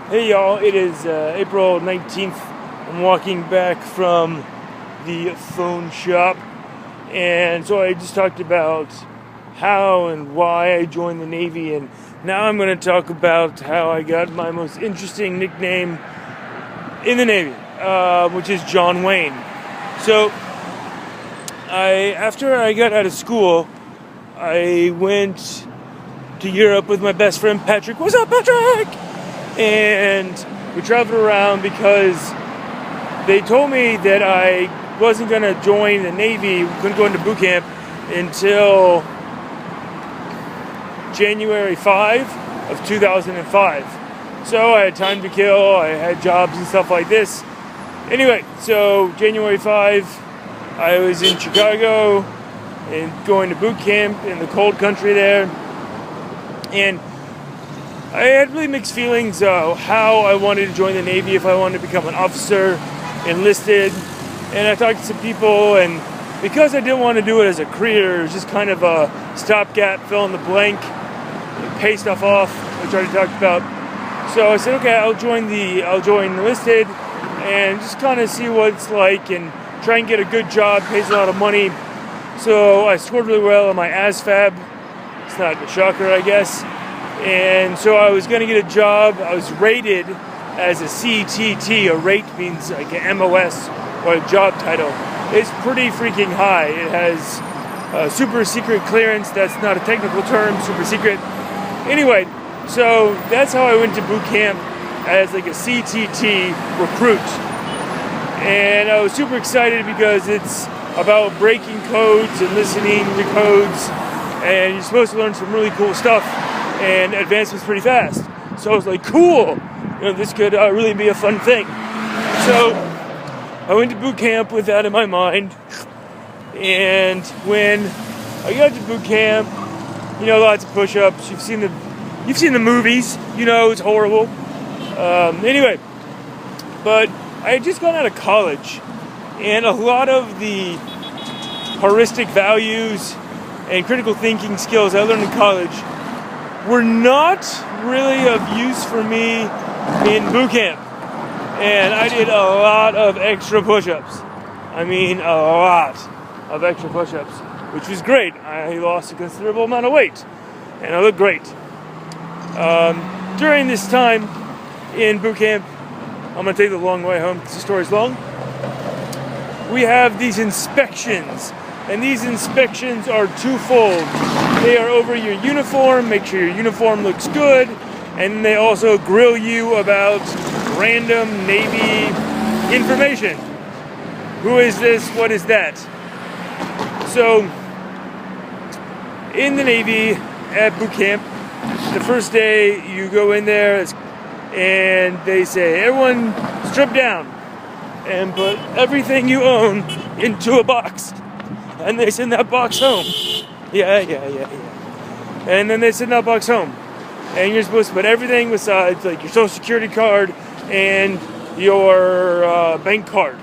Hey y'all, it is April 19th. I'm walking back from the phone shop, and so I just talked about how and why I joined the Navy, and now I'm going to talk about how I got my most interesting nickname in the Navy, which is John Wayne. So, after I got out of school, I went to Europe with my best friend Patrick. What's up, Patrick? And we traveled around because they told me that I wasn't going to join the Navy, couldn't go into boot camp until January 5 of 2005. So I had time to kill, I had jobs and stuff like this. Anyway, so January 5, I was in Chicago and going to boot camp in the cold country there. And I had really mixed feelings how I wanted to join the Navy, if I wanted to become an officer, enlisted. And I talked to some people, and because I didn't want to do it as a career, it was just kind of a stopgap, fill in the blank, pay stuff off, which I already talked about. So I said, okay, I'll join enlisted and just kind of see what it's like and try and get a good job, pays a lot of money. So I scored really well on my ASVAB. It's not a shocker, I guess. And so I was going to get a job. I was rated as a CTT. A rate means like an MOS or a job title. It's pretty freaking high. It has super secret clearance. That's not a technical term, super secret. Anyway, so that's how I went to boot camp as like a CTT recruit. And I was super excited because it's about breaking codes and listening to codes. And you're supposed to learn some really cool stuff. And advancement's pretty fast. So I was like, cool, this could really be a fun thing. So I went to boot camp with that in my mind. And when I got to boot camp, lots of push-ups. You've seen the movies. It's horrible. Anyway, but I had just gone out of college, and a lot of the heuristic values and critical thinking skills I learned in college were not really of use for me in boot camp. And I did a lot of extra push-ups. I mean, a lot of extra push-ups, which was great. I lost a considerable amount of weight, and I looked great. During this time in boot camp, I'm going to take the long way home because the story's long. We have these inspections, and these inspections are twofold. They are over your uniform, make sure your uniform looks good, and they also grill you about random Navy information. Who is this? What is that? So, in the Navy, at boot camp, the first day you go in there, and they say, everyone strip down and put everything you own into a box. And they send that box home. Yeah. And then they send that box home. And you're supposed to put everything besides like your social security card and your bank card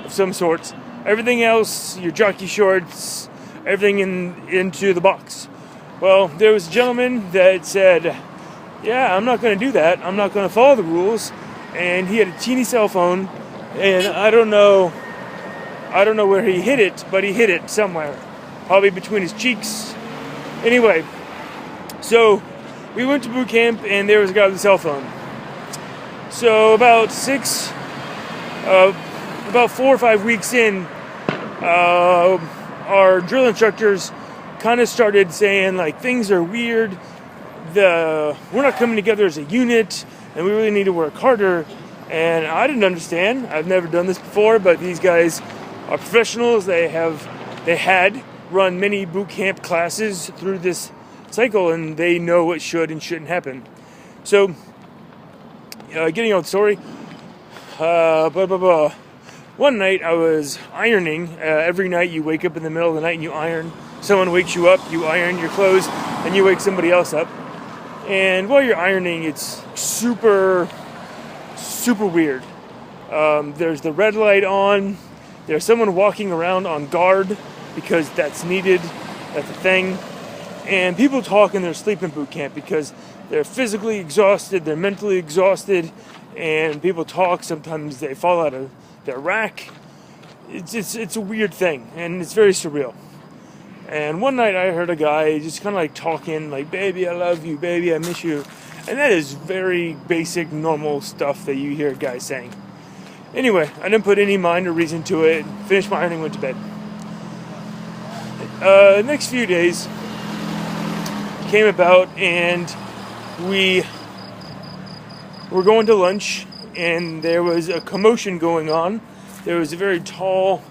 of some sorts. Everything else, your jockey shorts, everything into the box. Well, there was a gentleman that said, yeah, I'm not going to do that. I'm not going to follow the rules. And he had a teeny cell phone, and I don't know where he hid it, but he hid it somewhere. Probably between his cheeks. Anyway, so we went to boot camp, and there was a guy with a cell phone. So about 4 or 5 weeks in, our drill instructors kind of started saying, like, things are weird. We're not coming together as a unit, and we really need to work harder. And I didn't understand. I've never done this before, but these guys are professionals. They had run many boot camp classes through this cycle, and they know what should and shouldn't happen. So, getting on the story, one night I was ironing. Every night you wake up in the middle of the night and you iron. Someone wakes you up, you iron your clothes, and you wake somebody else up. And while you're ironing, it's super weird. There's the red light on. There's someone walking around on guard because that's needed. That's a thing. And people talk in their sleep in boot camp because they're physically exhausted, they're mentally exhausted, and people talk. Sometimes they fall out of their rack. It's a weird thing, and it's very surreal. And one night I heard a guy just kind of like talking, like, baby, I love you, baby, I miss you. And that is very basic, normal stuff that you hear guys saying. Anyway, I didn't put any mind or reason to it, finished my ironing, went to bed. The next few days came about, and we were going to lunch, and there was a commotion going on. There was a very tall,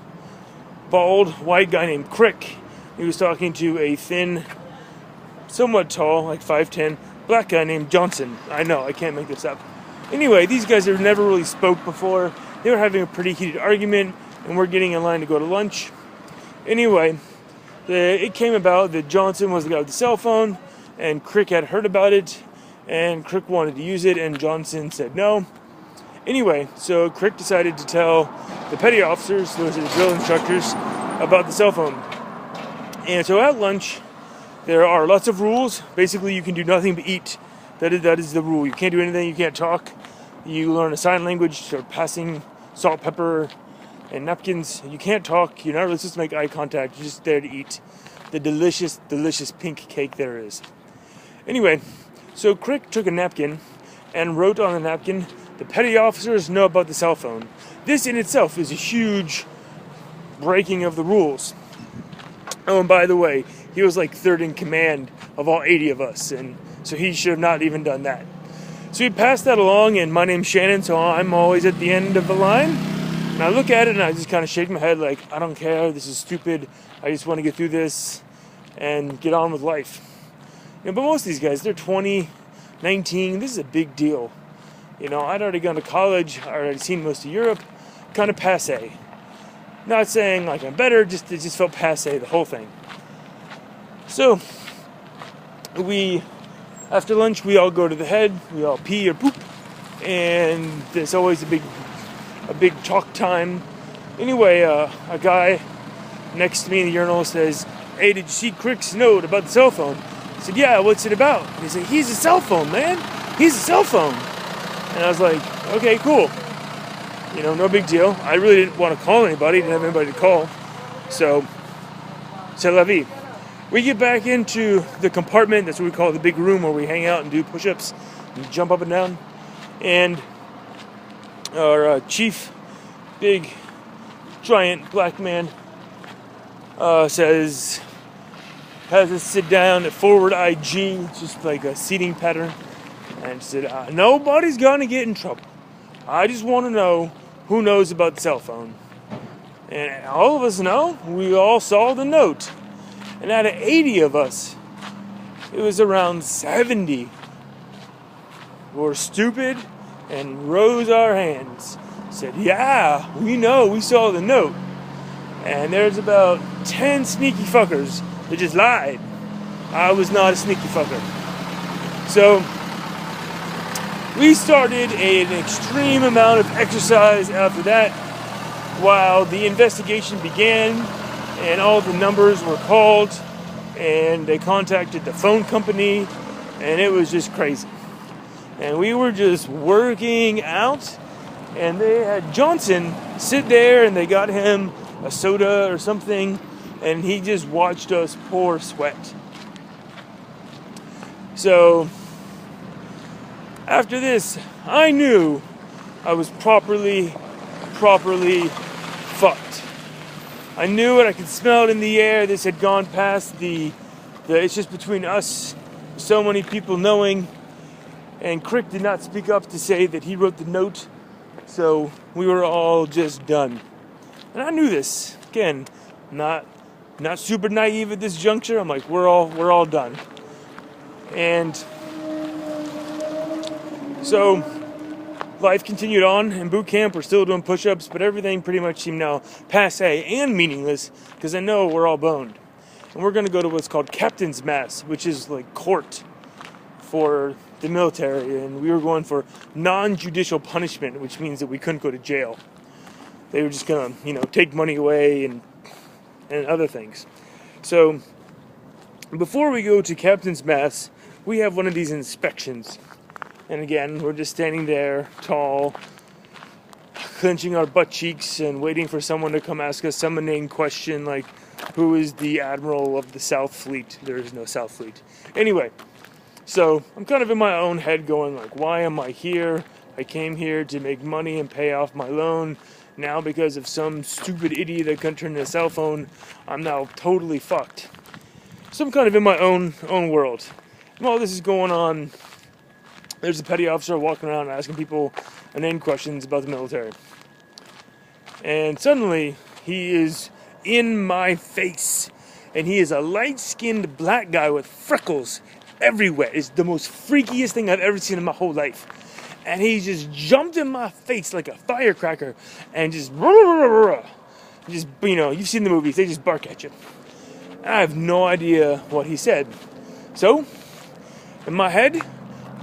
bald, white guy named Crick. He was talking to a thin, somewhat tall, like 5'10", black guy named Johnson. I know, I can't make this up. Anyway, these guys have never really spoke before. They were having a pretty heated argument, and we're getting in line to go to lunch. Anyway, it came about that Johnson was the guy with the cell phone, and Crick had heard about it, and Crick wanted to use it, and Johnson said no. Anyway, so Crick decided to tell the petty officers, those are the drill instructors, about the cell phone. And so at lunch, there are lots of rules. Basically, you can do nothing but eat. That is the rule. You can't do anything. You can't talk. You learn a sign language for passing salt, pepper, and napkins. You can't talk. You're not really supposed to make eye contact. You're just there to eat the delicious, delicious pink cake there is. Anyway, so Crick took a napkin and wrote on the napkin, the petty officers know about the cell phone. This in itself is a huge breaking of the rules. Oh, and by the way, he was like third in command of all 80 of us, and so he should have not even done that. So he passed that along, and my name's Shannon, so I'm always at the end of the line. And I look at it, and I just kind of shake my head like, I don't care, this is stupid, I just want to get through this and get on with life. But most of these guys, they're 20, 19, this is a big deal. I'd already gone to college, I already seen most of Europe, kind of passé. Not saying like I'm better, it just felt passé, the whole thing. So, after lunch, we all go to the head, we all pee or poop, and there's always a big talk time. Anyway, a guy next to me in the urinal says, hey, did you see Crick's note about the cell phone? I said, yeah, what's it about? And he said, he's a cell phone, man. He's a cell phone. And I was like, okay, cool. No big deal. I really didn't want to call anybody. Didn't have anybody to call. So, c'est la vie. We get back into the compartment. That's what we call the big room where we hang out and do push-ups and jump up and down. And our chief, big, giant black man has us sit down at forward IG, just like a seating pattern, and said, nobody's gonna get in trouble. I just want to know who knows about the cell phone. And all of us know, we all saw the note. And out of 80 of us, it was around 70 were stupid and rose our hands. Said, yeah, we know, we saw the note. And there's about 10 sneaky fuckers that just lied. I was not a sneaky fucker. So, we started an extreme amount of exercise after that while the investigation began and all the numbers were called and they contacted the phone company and it was just crazy. And we were just working out and they had Johnson sit there and they got him a soda or something and he just watched us pour sweat. So after this, I knew I was properly fucked. I knew it, I could smell it in the air. This had gone past the it's just between us, so many people knowing. And Crick did not speak up to say that he wrote the note, so we were all just done. And I knew this. Again, not super naive at this juncture. I'm like, we're all done. And so life continued on. In boot camp, we're still doing push-ups, but everything pretty much seemed now passé and meaningless because I know we're all boned. And we're going to go to what's called Captain's Mass, which is like court for the military. And we were going for non-judicial punishment, which means that we couldn't go to jail. They were just going to, take money away and other things. So before we go to Captain's Mass, we have one of these inspections. And again, we're just standing there, tall, clenching our butt cheeks and waiting for someone to come ask us some inane question like, who is the admiral of the South Fleet? There is no South Fleet. Anyway, so I'm kind of in my own head going like, why am I here? I came here to make money and pay off my loan. Now because of some stupid idiot that couldn't turn a cell phone, I'm now totally fucked. So I'm kind of in my own world. And while this is going on, there's a petty officer walking around asking people inane questions about the military. And suddenly, he is in my face. And he is a light-skinned black guy with freckles everywhere. It's the most freakiest thing I've ever seen in my whole life. And he just jumped in my face like a firecracker and just, you've seen the movies, they just bark at you. I have no idea what he said. So, in my head,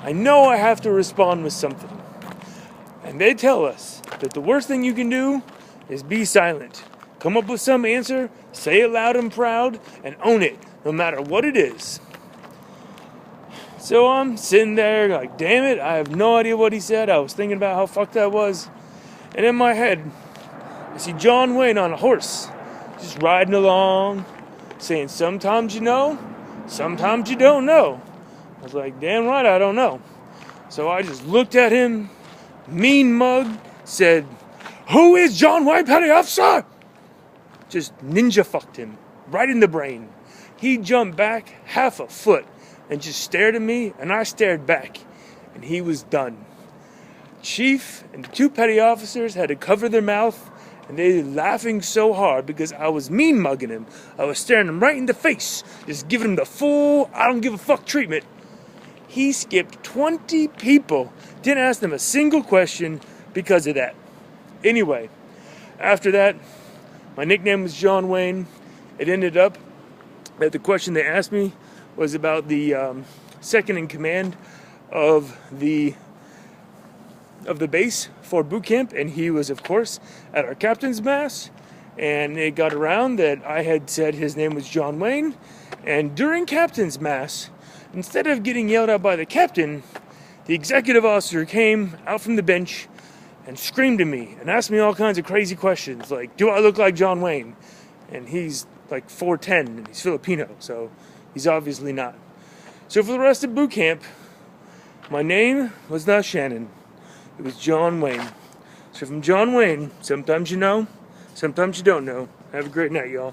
I know I have to respond with something. And they tell us that the worst thing you can do is be silent. Come up with some answer, say it loud and proud, and own it, no matter what it is. So I'm sitting there like, damn it, I have no idea what he said. I was thinking about how fucked I was. And in my head, I see John Wayne on a horse, just riding along, saying, sometimes you know, sometimes you don't know. I was like, damn right, I don't know. So I just looked at him, mean mug, said, who is John Wayne, petty officer? Just ninja fucked him, right in the brain. He jumped back half a foot and just stared at me, and I stared back, and he was done. Chief and the two petty officers had to cover their mouth, and they were laughing so hard because I was mean mugging him. I was staring him right in the face, just giving him the full I don't give a fuck treatment. He skipped 20 people, didn't ask them a single question because of that. Anyway, after that, my nickname was John Wayne. It ended up that the question they asked me was about the second in command of the base for boot camp, and he was, of course, at our captain's mass, and it got around that I had said his name was John Wayne, and during captain's mass, instead of getting yelled at by the captain, the executive officer came out from the bench and screamed at me and asked me all kinds of crazy questions, like, do I look like John Wayne? And he's like 4'10", and he's Filipino, so he's obviously not. So for the rest of boot camp, my name was not Shannon. It was John Wayne. So from John Wayne, sometimes you know, sometimes you don't know. Have a great night, y'all.